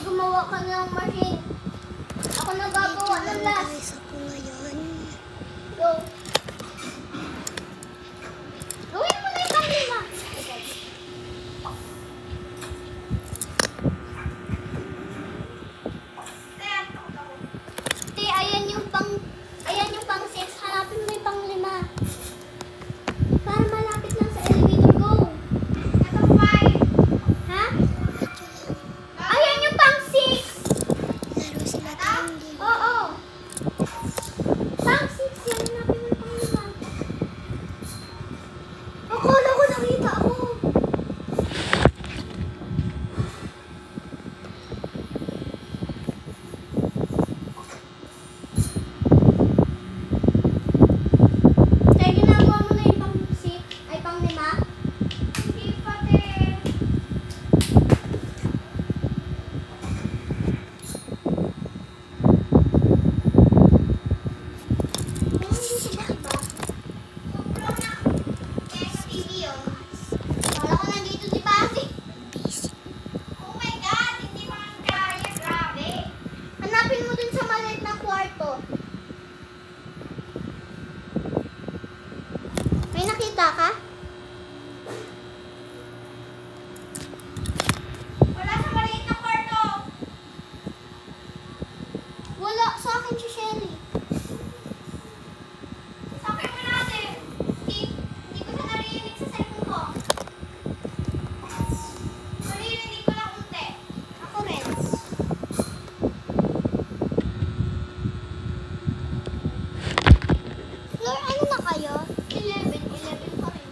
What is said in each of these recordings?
Gumawa ka ng machine. Ako na gagawa ng last. Guys, ako ngayon. Go. Gawin mo na yung pang-lima. Te, ayan yung pang-6. Hanapin mo yung pang-5. Para malapit lang sa elevator. Go. Ito 5. Ha? Ayan yung pang-6. Laro sila tayong game. Oo. Pang-6 yan. Hanapin mo yung pang-5. Akala ko nakita ako. Kaya ginagawa mo na yung pang-6 ay pang-5? Hindi pa, te. Hindi sila ba? Sobrang na. Kaya sa TV yun. Kala ko nandito si Pasi. Oh my God! Hindi mo ang kaya. Grabe. Hanapin mo dun sa maliit na kwarto. May nakita ka? Wala sa maliit na kwarto. Wala sa akin si Shelly. Sabi mo natin. Hindi ko siya narinig sa cellphone ko. Narinig ko lang unti. Ako rin. Floor, ano na kayo? 11 pa rin.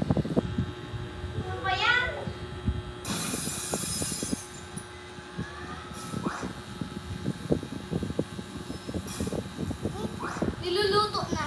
Ano ba yan? Niluluto na.